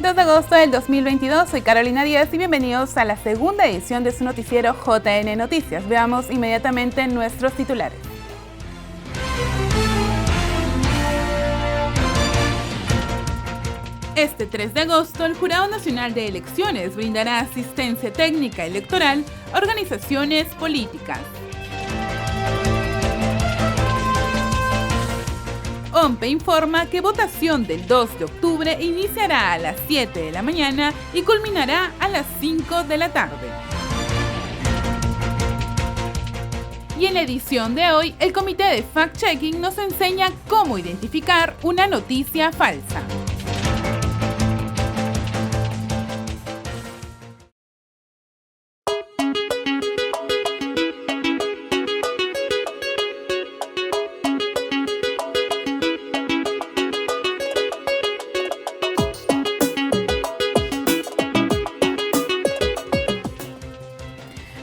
2 de agosto del 2022, soy Carolina Díaz y bienvenidos a la segunda edición de su noticiero JN Noticias. Veamos inmediatamente nuestros titulares. Este 3 de agosto, el Jurado Nacional de Elecciones brindará asistencia técnica electoral a organizaciones políticas. OMPE informa que votación del 2 de octubre iniciará a las 7 de la mañana y culminará a las 5 de la tarde. Y en la edición de hoy, el Comité de Fact-Checking nos enseña cómo identificar una noticia falsa.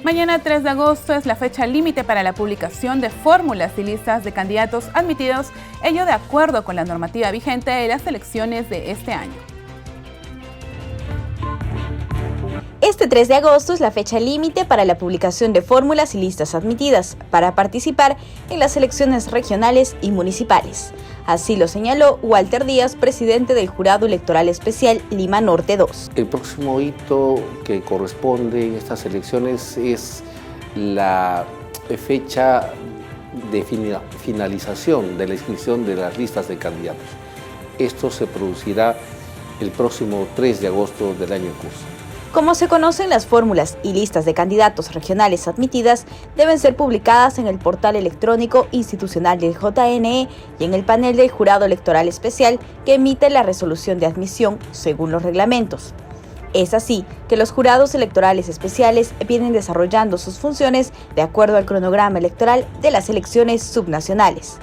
Mañana 3 de agosto es la fecha límite para la publicación de fórmulas y listas de candidatos admitidos, ello de acuerdo con la normativa vigente de las elecciones de este año. Este 3 de agosto es la fecha límite para la publicación de fórmulas y listas admitidas para participar en las elecciones regionales y municipales. Así lo señaló Walter Díaz, presidente del Jurado Electoral Especial Lima Norte 2. El próximo hito que corresponde en estas elecciones es la fecha de finalización de la inscripción de las listas de candidatos. Esto se producirá el próximo 3 de agosto del año en curso. Como se conocen, las fórmulas y listas de candidatos regionales admitidas deben ser publicadas en el portal electrónico institucional del JNE y en el panel del Jurado Electoral Especial que emite la resolución de admisión según los reglamentos. Es así que los jurados electorales especiales vienen desarrollando sus funciones de acuerdo al cronograma electoral de las elecciones subnacionales.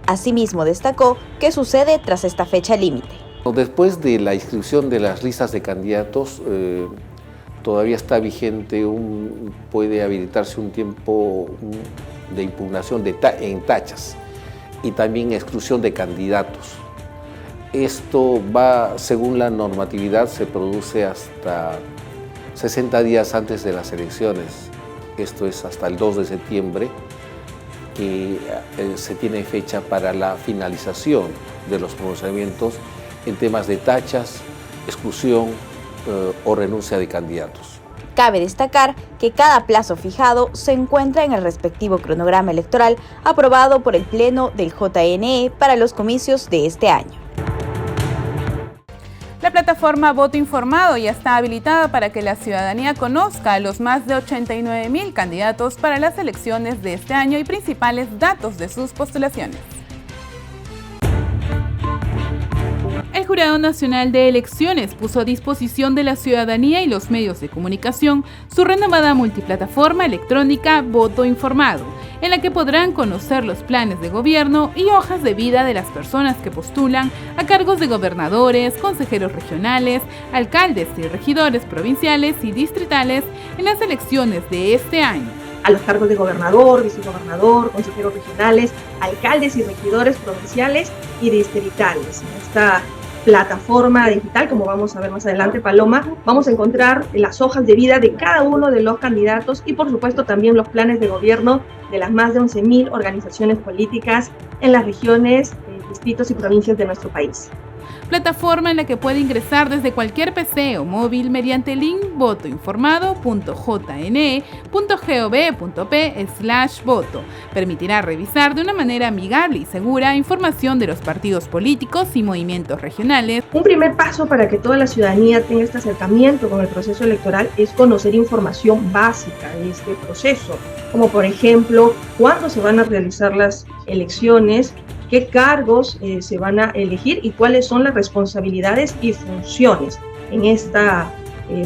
Asimismo, destacó que sucede tras esta fecha límite. Después de la inscripción de las listas de candidatos, todavía está vigente, puede habilitarse un tiempo de impugnación en tachas y también exclusión de candidatos. Esto va, según la normatividad, se produce hasta 60 días antes de las elecciones. Esto es hasta el 2 de septiembre, que se tiene fecha para la finalización de los pronunciamientos en temas de tachas, exclusión o renuncia de candidatos. Cabe destacar que cada plazo fijado se encuentra en el respectivo cronograma electoral aprobado por el Pleno del JNE para los comicios de este año. La plataforma Voto Informado ya está habilitada para que la ciudadanía conozca a los más de 89,000 candidatos para las elecciones de este año y principales datos de sus postulaciones. El Jurado Nacional de Elecciones puso a disposición de la ciudadanía y los medios de comunicación su renovada multiplataforma electrónica Voto Informado, en la que podrán conocer los planes de gobierno y hojas de vida de las personas que postulan a cargos de gobernadores, consejeros regionales, alcaldes y regidores provinciales y distritales en las elecciones de este año. A los cargos de gobernador, vicegobernador, consejeros regionales, alcaldes y regidores provinciales y distritales. En esta plataforma digital, como vamos a ver más adelante, Paloma, vamos a encontrar las hojas de vida de cada uno de los candidatos y, por supuesto, también los planes de gobierno de las más de 11,000 organizaciones políticas en las regiones, distritos y provincias de nuestro país. Plataforma en la que puede ingresar desde cualquier PC o móvil mediante el link votoinformado.jne.gov.p/voto. Permitirá revisar de una manera amigable y segura información de los partidos políticos y movimientos regionales. Un primer paso para que toda la ciudadanía tenga este acercamiento con el proceso electoral es conocer información básica de este proceso, como por ejemplo, cuándo se van a realizar las elecciones, qué cargos se van a elegir y cuáles son las responsabilidades y funciones. En esta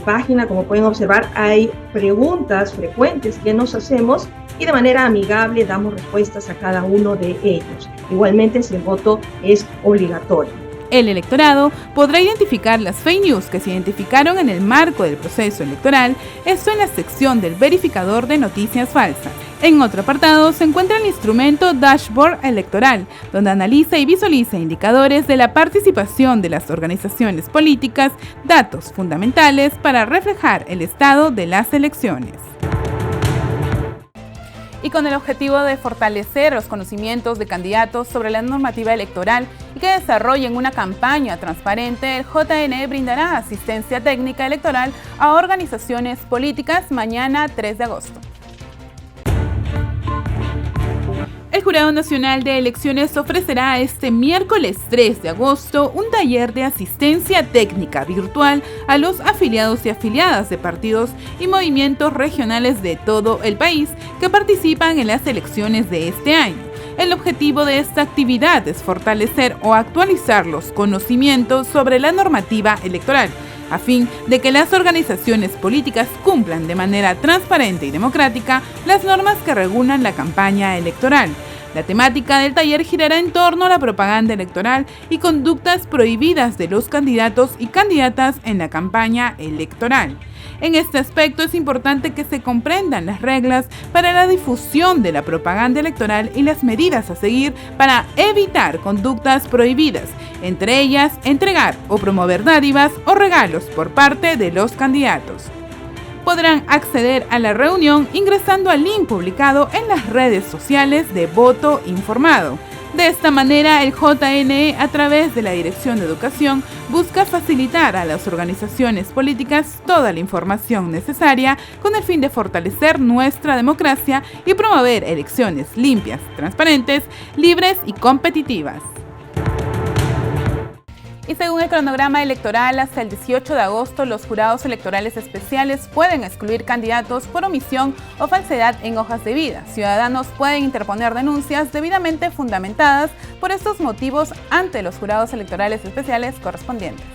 página, como pueden observar, hay preguntas frecuentes que nos hacemos y de manera amigable damos respuestas a cada uno de ellos. Igualmente, si el voto es obligatorio. El electorado podrá identificar las fake news que se identificaron en el marco del proceso electoral, esto en la sección del verificador de noticias falsas. En otro apartado se encuentra el instrumento Dashboard Electoral, donde analiza y visualiza indicadores de la participación de las organizaciones políticas, datos fundamentales para reflejar el estado de las elecciones. Y con el objetivo de fortalecer los conocimientos de candidatos sobre la normativa electoral y que desarrollen una campaña transparente, el JNE brindará asistencia técnica electoral a organizaciones políticas mañana 3 de agosto. El Jurado Nacional de Elecciones ofrecerá este miércoles 3 de agosto un taller de asistencia técnica virtual a los afiliados y afiliadas de partidos y movimientos regionales de todo el país que participan en las elecciones de este año. El objetivo de esta actividad es fortalecer o actualizar los conocimientos sobre la normativa electoral, a fin de que las organizaciones políticas cumplan de manera transparente y democrática las normas que regulan la campaña electoral. La temática del taller girará en torno a la propaganda electoral y conductas prohibidas de los candidatos y candidatas en la campaña electoral. En este aspecto es importante que se comprendan las reglas para la difusión de la propaganda electoral y las medidas a seguir para evitar conductas prohibidas, entre ellas entregar o promover dádivas o regalos por parte de los candidatos. Podrán acceder a la reunión ingresando al link publicado en las redes sociales de Voto Informado. De esta manera, el JNE, a través de la Dirección de Educación, busca facilitar a las organizaciones políticas toda la información necesaria con el fin de fortalecer nuestra democracia y promover elecciones limpias, transparentes, libres y competitivas. Y según el cronograma electoral, hasta el 18 de agosto los jurados electorales especiales pueden excluir candidatos por omisión o falsedad en hojas de vida. Ciudadanos pueden interponer denuncias debidamente fundamentadas por estos motivos ante los jurados electorales especiales correspondientes.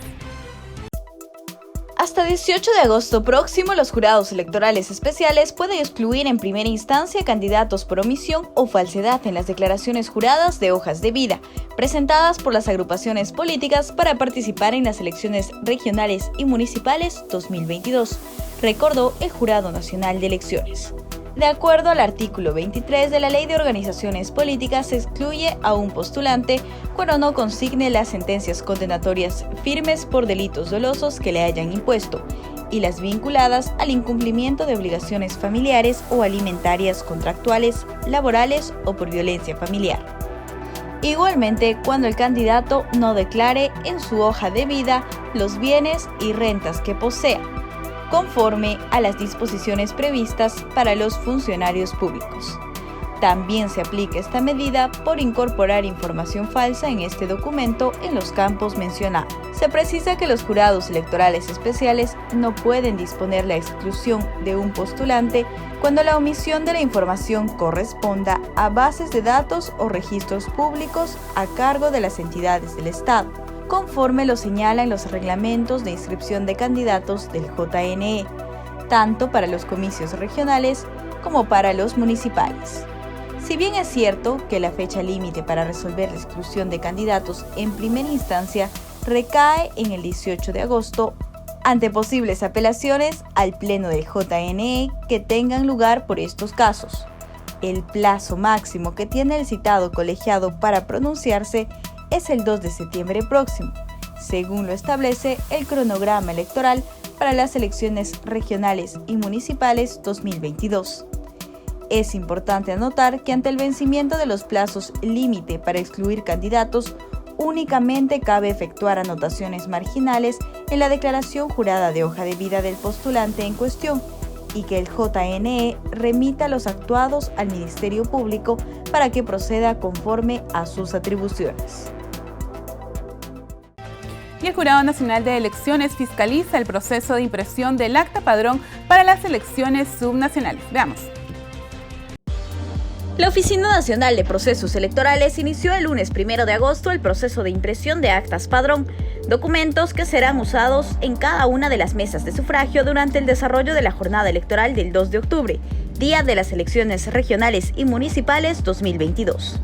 Hasta 18 de agosto próximo, los jurados electorales especiales pueden excluir en primera instancia candidatos por omisión o falsedad en las declaraciones juradas de hojas de vida, presentadas por las agrupaciones políticas para participar en las elecciones regionales y municipales 2022, recordó el Jurado Nacional de Elecciones. De acuerdo al artículo 23 de la Ley de Organizaciones Políticas, se excluye a un postulante cuando no consigne las sentencias condenatorias firmes por delitos dolosos que le hayan impuesto y las vinculadas al incumplimiento de obligaciones familiares o alimentarias contractuales, laborales o por violencia familiar. Igualmente, cuando el candidato no declare en su hoja de vida los bienes y rentas que posea, conforme a las disposiciones previstas para los funcionarios públicos. También se aplica esta medida por incorporar información falsa en este documento en los campos mencionados. Se precisa que los jurados electorales especiales no pueden disponer la exclusión de un postulante cuando la omisión de la información corresponda a bases de datos o registros públicos a cargo de las entidades del Estado, conforme lo señalan los reglamentos de inscripción de candidatos del JNE, tanto para los comicios regionales como para los municipales. Si bien es cierto que la fecha límite para resolver la exclusión de candidatos en primera instancia recae en el 18 de agosto, ante posibles apelaciones al Pleno del JNE que tengan lugar por estos casos, el plazo máximo que tiene el citado colegiado para pronunciarse es el 2 de septiembre próximo, según lo establece el cronograma electoral para las elecciones regionales y municipales 2022. Es importante anotar que ante el vencimiento de los plazos límite para excluir candidatos, únicamente cabe efectuar anotaciones marginales en la declaración jurada de hoja de vida del postulante en cuestión y que el JNE remita los actuados al Ministerio Público para que proceda conforme a sus atribuciones. Y el Jurado Nacional de Elecciones fiscaliza el proceso de impresión del acta padrón para las elecciones subnacionales. Veamos. La Oficina Nacional de Procesos Electorales inició el lunes 1 de agosto el proceso de impresión de actas padrón, documentos que serán usados en cada una de las mesas de sufragio durante el desarrollo de la jornada electoral del 2 de octubre, día de las elecciones regionales y municipales 2022.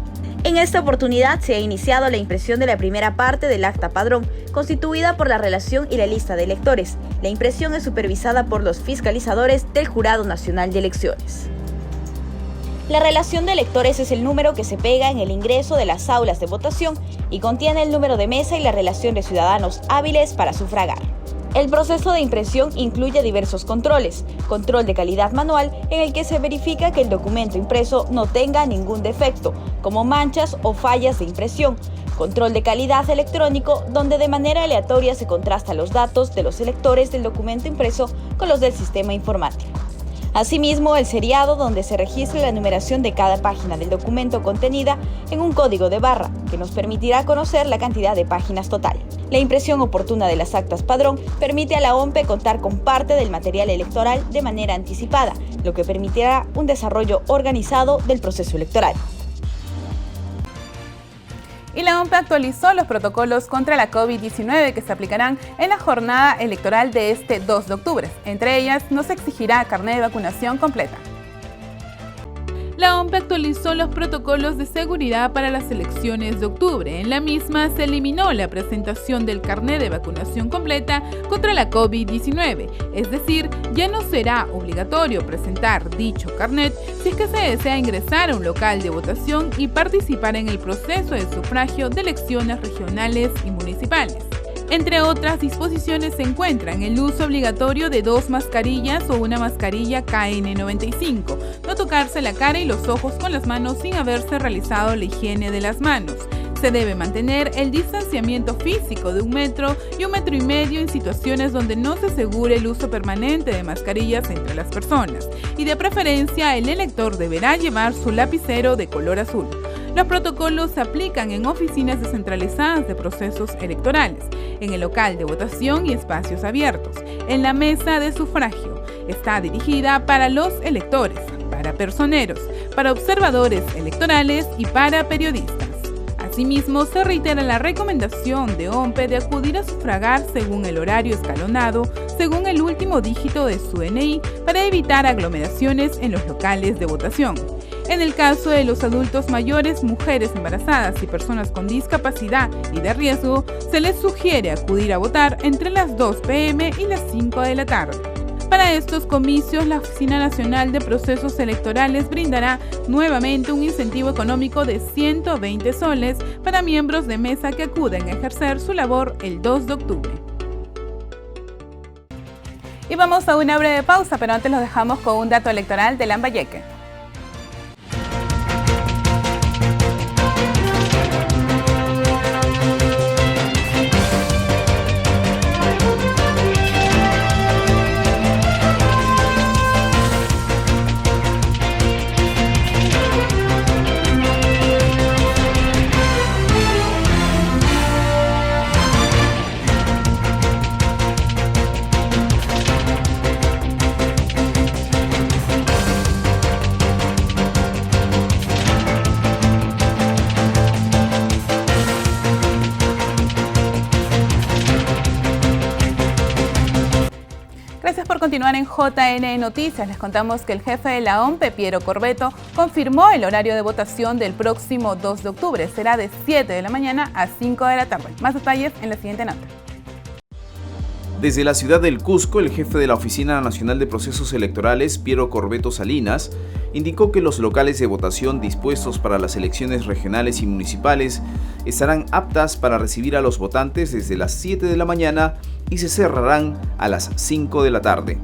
En esta oportunidad se ha iniciado la impresión de la primera parte del acta padrón, constituida por la relación y la lista de electores. La impresión es supervisada por los fiscalizadores del Jurado Nacional de Elecciones. La relación de electores es el número que se pega en el ingreso de las aulas de votación y contiene el número de mesa y la relación de ciudadanos hábiles para sufragar. El proceso de impresión incluye diversos controles. Control de calidad manual, en el que se verifica que el documento impreso no tenga ningún defecto, como manchas o fallas de impresión. Control de calidad electrónico, donde de manera aleatoria se contrastan los datos de los electores del documento impreso con los del sistema informático. Asimismo, el seriado, donde se registra la numeración de cada página del documento contenida en un código de barra, que nos permitirá conocer la cantidad de páginas total. La impresión oportuna de las actas padrón permite a la OMPE contar con parte del material electoral de manera anticipada, lo que permitirá un desarrollo organizado del proceso electoral. Y la OMPE actualizó los protocolos contra la COVID-19 que se aplicarán en la jornada electoral de este 2 de octubre. Entre ellas, no se exigirá carnet de vacunación completa. La OMPE actualizó los protocolos de seguridad para las elecciones de octubre. En la misma se eliminó la presentación del carnet de vacunación completa contra la COVID-19. Es decir, ya no será obligatorio presentar dicho carnet si es que se desea ingresar a un local de votación y participar en el proceso de sufragio de elecciones regionales y municipales. Entre otras disposiciones se encuentran el uso obligatorio de 2 mascarillas o una mascarilla KN95, no tocarse la cara y los ojos con las manos sin haberse realizado la higiene de las manos. Se debe mantener el distanciamiento físico de 1 metro y 1,5 metros en situaciones donde no se asegure el uso permanente de mascarillas entre las personas. Y de preferencia, el elector deberá llevar su lapicero de color azul. Los protocolos se aplican en oficinas descentralizadas de procesos electorales, en el local de votación y espacios abiertos, en la mesa de sufragio. Está dirigida para los electores, para personeros, para observadores electorales y para periodistas. Asimismo, se reitera la recomendación de OMPE de acudir a sufragar según el horario escalonado, según el último dígito de su DNI, para evitar aglomeraciones en los locales de votación. En el caso de los adultos mayores, mujeres embarazadas y personas con discapacidad y de riesgo, se les sugiere acudir a votar entre las 2 p.m. y las 5 de la tarde. Para estos comicios, la Oficina Nacional de Procesos Electorales brindará nuevamente un incentivo económico de 120 soles para miembros de mesa que acuden a ejercer su labor el 2 de octubre. Y vamos a una breve pausa, pero antes los dejamos con un dato electoral de Lambayeque. Gracias por continuar en JN Noticias. Les contamos que el jefe de la OMPE, Piero Corbeto, confirmó el horario de votación del próximo 2 de octubre. Será de 7 de la mañana a 5 de la tarde. Más detalles en la siguiente nota. Desde la ciudad del Cusco, el jefe de la Oficina Nacional de Procesos Electorales, Piero Corbeto Salinas, indicó que los locales de votación dispuestos para las elecciones regionales y municipales estarán aptas para recibir a los votantes desde las 7 de la mañana y se cerrarán a las 5 de la tarde.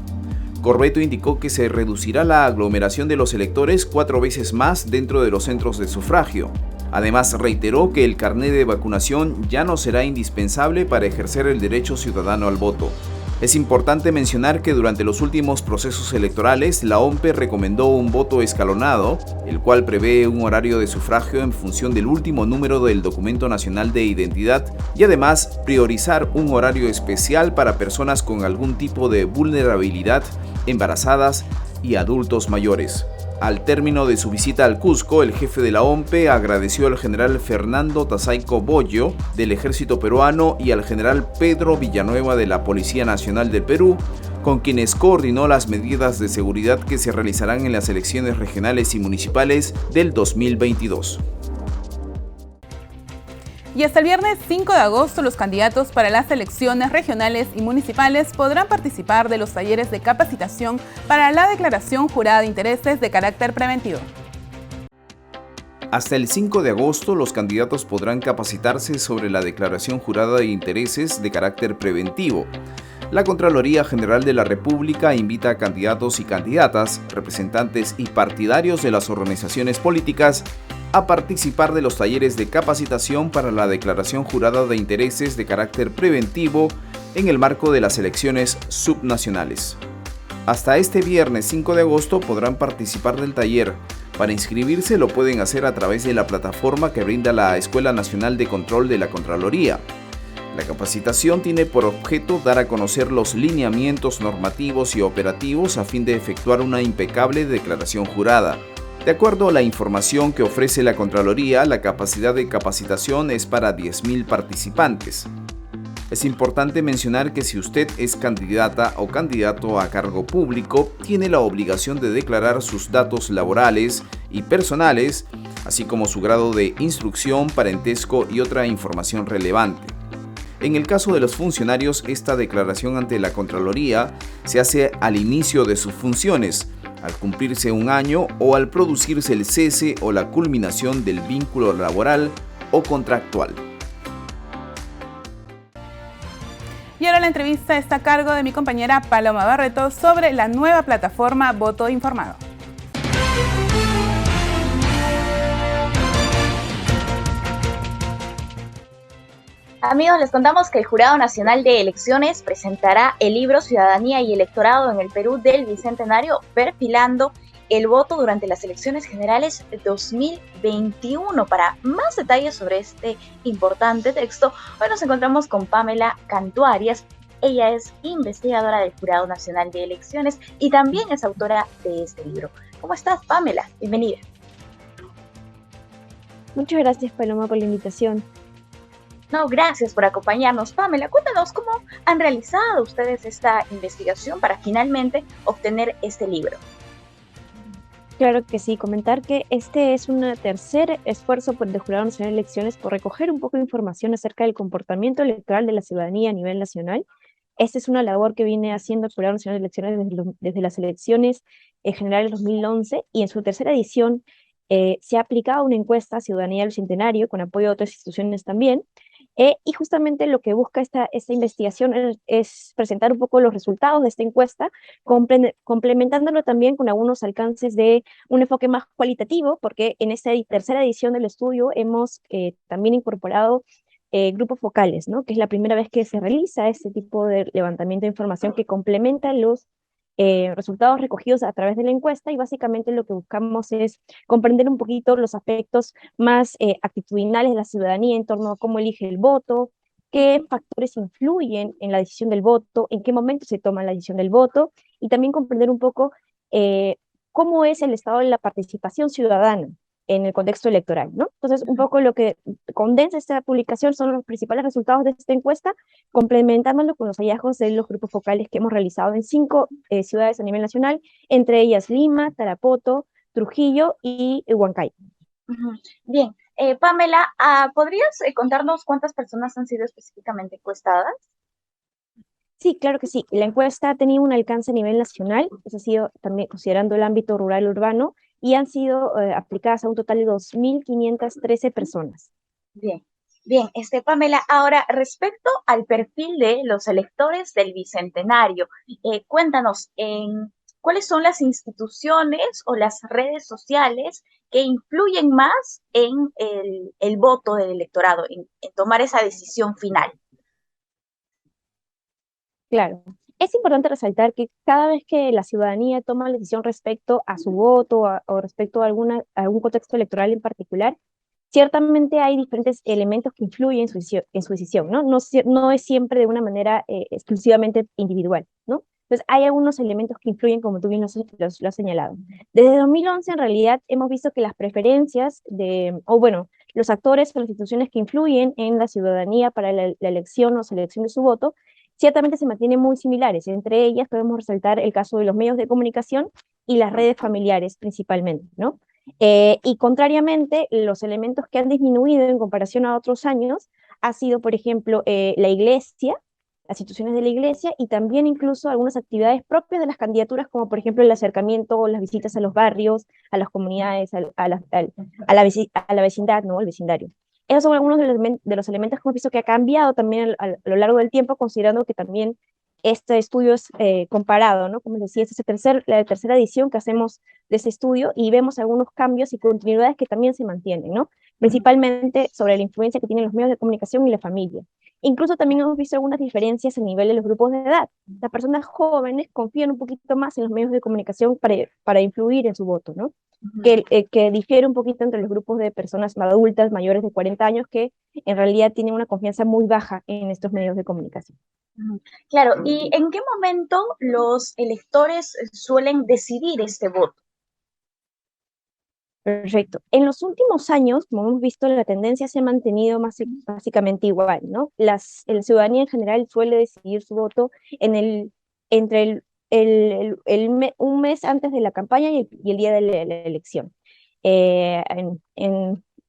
Corbeto indicó que se reducirá la aglomeración de los electores 4 veces más dentro de los centros de sufragio. Además, reiteró que el carnet de vacunación ya no será indispensable para ejercer el derecho ciudadano al voto. Es importante mencionar que durante los últimos procesos electorales, la OMPE recomendó un voto escalonado, el cual prevé un horario de sufragio en función del último número del Documento Nacional de Identidad y además priorizar un horario especial para personas con algún tipo de vulnerabilidad, embarazadas y adultos mayores. Al término de su visita al Cusco, el jefe de la OMPE agradeció al general Fernando Tazaico Bollo del Ejército Peruano y al general Pedro Villanueva de la Policía Nacional del Perú, con quienes coordinó las medidas de seguridad que se realizarán en las elecciones regionales y municipales del 2022. Y hasta el viernes 5 de agosto, los candidatos para las elecciones regionales y municipales podrán participar de los talleres de capacitación para la declaración jurada de intereses de carácter preventivo. Hasta el 5 de agosto, los candidatos podrán capacitarse sobre la declaración jurada de intereses de carácter preventivo. La Contraloría General de la República invita a candidatos y candidatas, representantes y partidarios de las organizaciones políticas a participar de los talleres de capacitación para la declaración jurada de intereses de carácter preventivo en el marco de las elecciones subnacionales. Hasta este viernes 5 de agosto podrán participar del taller. Para inscribirse lo pueden hacer a través de la plataforma que brinda la Escuela Nacional de Control de la Contraloría. La capacitación tiene por objeto dar a conocer los lineamientos normativos y operativos a fin de efectuar una impecable declaración jurada. De acuerdo a la información que ofrece la Contraloría, la capacidad de capacitación es para 10.000 participantes. Es importante mencionar que si usted es candidata o candidato a cargo público, tiene la obligación de declarar sus datos laborales y personales, así como su grado de instrucción, parentesco y otra información relevante. En el caso de los funcionarios, esta declaración ante la Contraloría se hace al inicio de sus funciones, al cumplirse un año o al producirse el cese o la culminación del vínculo laboral o contractual. Y ahora la entrevista está a cargo de mi compañera Paloma Barreto sobre la nueva plataforma Voto Informado. Amigos, les contamos que el Jurado Nacional de Elecciones presentará el libro Ciudadanía y Electorado en el Perú del Bicentenario, perfilando el voto durante las elecciones generales 2021. Para más detalles sobre este importante texto, hoy nos encontramos con Pamela Cantú Arias. Ella es investigadora del Jurado Nacional de Elecciones y también es autora de este libro. ¿Cómo estás, Pamela? Bienvenida. Muchas gracias, Paloma, por la invitación. No, gracias por acompañarnos. Pamela, cuéntanos cómo han realizado ustedes esta investigación para finalmente obtener este libro. Claro que sí, comentar que este es un tercer esfuerzo del Jurado Nacional de Elecciones por recoger un poco de información acerca del comportamiento electoral de la ciudadanía a nivel nacional. Esta es una labor que viene haciendo el Jurado Nacional de Elecciones desde las elecciones generales 2011, y en su tercera edición se ha aplicado una encuesta a Ciudadanía del Bicentenario con apoyo de otras instituciones también. Y justamente lo que busca esta investigación es presentar un poco los resultados de esta encuesta, complementándolo también con algunos alcances de un enfoque más cualitativo, porque en esta tercera edición del estudio hemos también incorporado grupos focales, ¿no? Que es la primera vez que se realiza este tipo de levantamiento de información que complementa los resultados recogidos a través de la encuesta, y básicamente lo que buscamos es comprender un poquito los aspectos más actitudinales de la ciudadanía en torno a cómo elige el voto, qué factores influyen en la decisión del voto, en qué momento se toma la decisión del voto, y también comprender un poco cómo es el estado de la participación ciudadana en el contexto electoral, ¿no? Entonces, un poco lo que condensa esta publicación son los principales resultados de esta encuesta, complementándolo con los hallazgos de los grupos focales que hemos realizado en 5 ciudades a nivel nacional, entre ellas Lima, Tarapoto, Trujillo y Huancay. Bien, Pamela, ¿podrías contarnos cuántas personas han sido específicamente encuestadas? Sí, claro que sí. La encuesta ha tenido un alcance a nivel nacional, eso ha sido también considerando el ámbito rural y urbano, y han sido aplicadas a un total de 2.513 personas. Bien, Pamela, ahora respecto al perfil de los electores del Bicentenario, cuéntanos, ¿cuáles son las instituciones o las redes sociales que influyen más en el voto del electorado, en tomar esa decisión final? Claro. Es importante resaltar que cada vez que la ciudadanía toma la decisión respecto a su voto o respecto a algún contexto electoral en particular, ciertamente hay diferentes elementos que influyen en su decisión, ¿no? No es siempre de una manera exclusivamente individual, ¿no? Entonces, hay algunos elementos que influyen, como tú bien lo has señalado. Desde 2011, en realidad, hemos visto que las preferencias los actores o las instituciones que influyen en la ciudadanía para la elección o selección de su voto, ciertamente se mantienen muy similares. Entre ellas podemos resaltar el caso de los medios de comunicación y las redes familiares principalmente, ¿no? Y contrariamente, los elementos que han disminuido en comparación a otros años ha sido, por ejemplo, la iglesia, las instituciones de la iglesia y también incluso algunas actividades propias de las candidaturas, como por ejemplo el acercamiento o las visitas a los barrios, a las comunidades, a la vecindad, ¿no? El vecindario. Esos son algunos de los elementos que hemos visto que ha cambiado también a lo largo del tiempo, considerando que también este estudio es comparado, ¿no? Como les decía, esta es la tercera edición que hacemos de ese estudio y vemos algunos cambios y continuidades que también se mantienen, ¿no? Principalmente sobre la influencia que tienen los medios de comunicación y la familia. Incluso también hemos visto algunas diferencias a nivel de los grupos de edad. Las personas jóvenes confían un poquito más en los medios de comunicación para influir en su voto, ¿no? Que difiere un poquito entre los grupos de personas adultas mayores de 40 años que en realidad tienen una confianza muy baja en estos medios de comunicación. Claro, ¿y en qué momento los electores suelen decidir este voto? Perfecto. En los últimos años, como hemos visto, la tendencia se ha mantenido básicamente igual, ¿no? La ciudadanía en general suele decidir su voto entre un mes antes de la campaña y el día de la elección.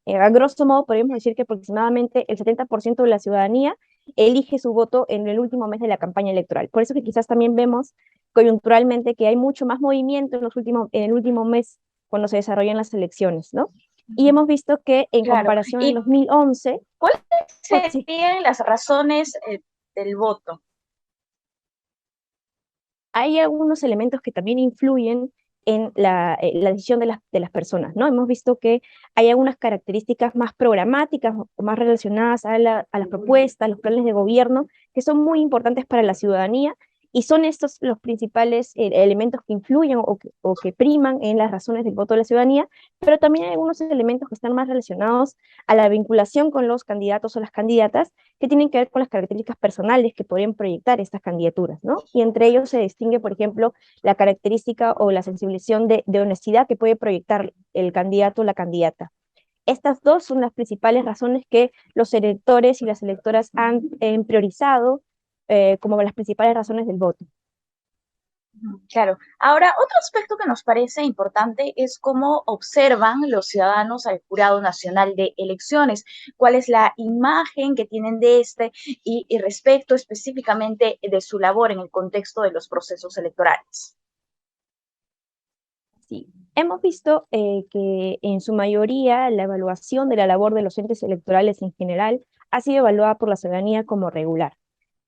A grosso modo, podríamos decir que aproximadamente el 70% de la ciudadanía elige su voto en el último mes de la campaña electoral. Por eso que quizás también vemos coyunturalmente que hay mucho más movimiento en el último mes cuando se desarrollan las elecciones, ¿no? Y hemos visto que en comparación al 2011... ¿Cuáles serían las razones del voto? Hay algunos elementos que también influyen en la decisión de las personas, ¿no? Hemos visto que hay algunas características más programáticas o más relacionadas a las propuestas, los planes de gobierno, que son muy importantes para la ciudadanía, y son estos los principales elementos que influyen o que priman en las razones del voto de la ciudadanía, pero también hay algunos elementos que están más relacionados a la vinculación con los candidatos o las candidatas, que tienen que ver con las características personales que podrían proyectar estas candidaturas, ¿no? Y entre ellos se distingue, por ejemplo, la característica o la sensibilización de honestidad que puede proyectar el candidato o la candidata. Estas dos son las principales razones que los electores y las electoras han priorizado como las principales razones del voto. Claro. Ahora, otro aspecto que nos parece importante es cómo observan los ciudadanos al Jurado Nacional de Elecciones, cuál es la imagen que tienen de y respecto específicamente de su labor en el contexto de los procesos electorales. Sí, hemos visto que en su mayoría la evaluación de la labor de los entes electorales en general ha sido evaluada por la ciudadanía como regular.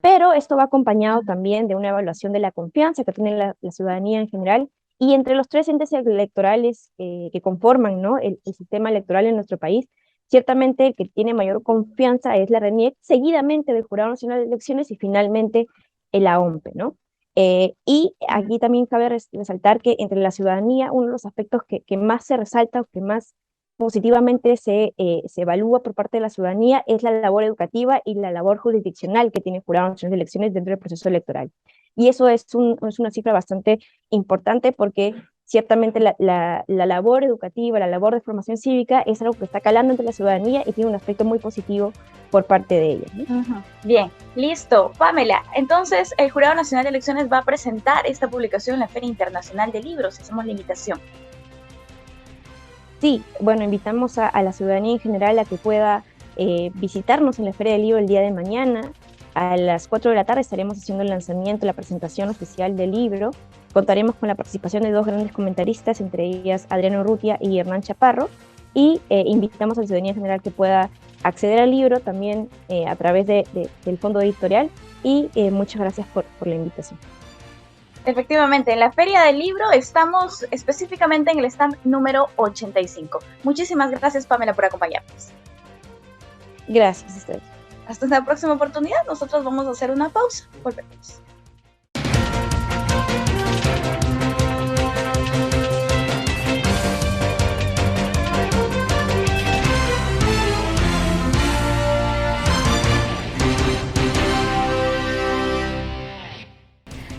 Pero esto va acompañado también de una evaluación de la confianza que tiene la ciudadanía en general, y entre los tres entes electorales que conforman, ¿no? el sistema electoral en nuestro país, ciertamente el que tiene mayor confianza es la RENIEC, seguidamente del Jurado Nacional de Elecciones y finalmente la OMPE, ¿no? Y aquí también cabe resaltar que entre la ciudadanía uno de los aspectos que más se resalta o que más positivamente se evalúa por parte de la ciudadanía es la labor educativa y la labor jurisdiccional que tiene el Jurado Nacional de Elecciones dentro del proceso electoral. Y eso es una cifra bastante importante porque ciertamente la labor educativa, la labor de formación cívica es algo que está calando entre la ciudadanía y tiene un aspecto muy positivo por parte de ella, ¿no? Bien, listo. Pamela, entonces el Jurado Nacional de Elecciones va a presentar esta publicación en la Feria Internacional de Libros. Hacemos la invitación. Sí, bueno, invitamos a la ciudadanía en general a que pueda visitarnos en la Feria del Libro el día de mañana. A las 4 de la tarde estaremos haciendo el lanzamiento, la presentación oficial del libro. Contaremos con la participación de dos grandes comentaristas, entre ellas Adriano Urrutia y Hernán Chaparro, y invitamos a la ciudadanía en general que pueda acceder al libro también a través del fondo editorial, y muchas gracias por la invitación. Efectivamente, en la Feria del Libro estamos específicamente en el stand número 85. Muchísimas gracias, Pamela, por acompañarnos. Gracias a ustedes. Hasta la próxima oportunidad. Nosotros vamos a hacer una pausa. Volvemos.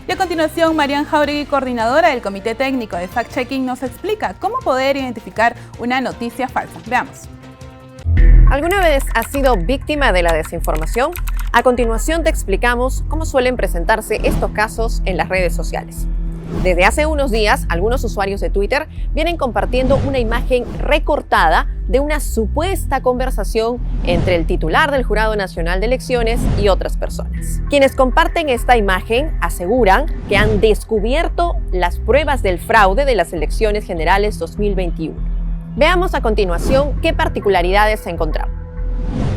Y a continuación, Marian Jauregui, coordinadora del Comité Técnico de Fact Checking, nos explica cómo poder identificar una noticia falsa. Veamos. ¿Alguna vez has sido víctima de la desinformación? A continuación te explicamos cómo suelen presentarse estos casos en las redes sociales. Desde hace unos días, algunos usuarios de Twitter vienen compartiendo una imagen recortada de una supuesta conversación entre el titular del Jurado Nacional de Elecciones y otras personas. Quienes comparten esta imagen aseguran que han descubierto las pruebas del fraude de las elecciones generales 2021. Veamos a continuación qué particularidades se encontraron.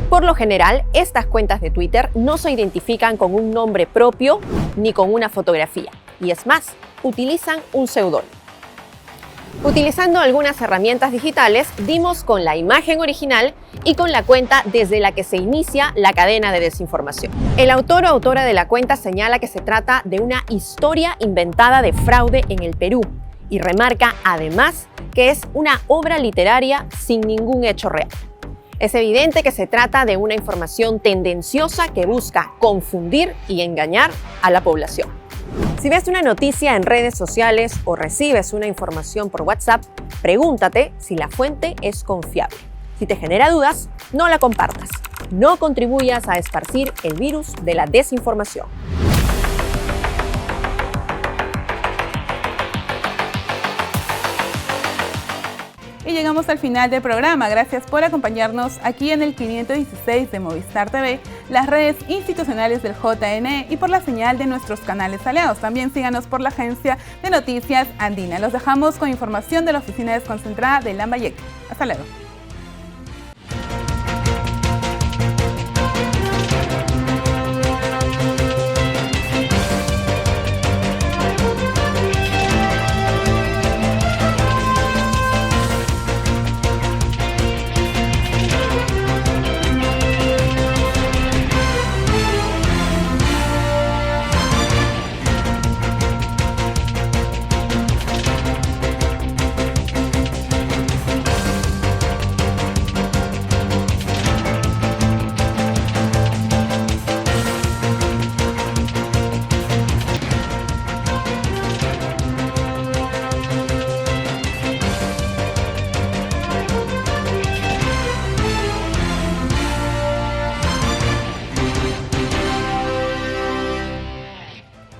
Por lo general, estas cuentas de Twitter no se identifican con un nombre propio ni con una fotografía. Y es más, utilizan un seudónimo. Utilizando algunas herramientas digitales, dimos con la imagen original y con la cuenta desde la que se inicia la cadena de desinformación. El autor o autora de la cuenta señala que se trata de una historia inventada de fraude en el Perú y remarca además que es una obra literaria sin ningún hecho real. Es evidente que se trata de una información tendenciosa que busca confundir y engañar a la población. Si ves una noticia en redes sociales o recibes una información por WhatsApp, pregúntate si la fuente es confiable. Si te genera dudas, no la compartas. No contribuyas a esparcir el virus de la desinformación. Y llegamos al final del programa. Gracias por acompañarnos aquí en el 516 de Movistar TV, las redes institucionales del JNE y por la señal de nuestros canales aliados. También síganos por la agencia de noticias Andina. Los dejamos con información de la oficina desconcentrada de Lambayeque. Hasta luego.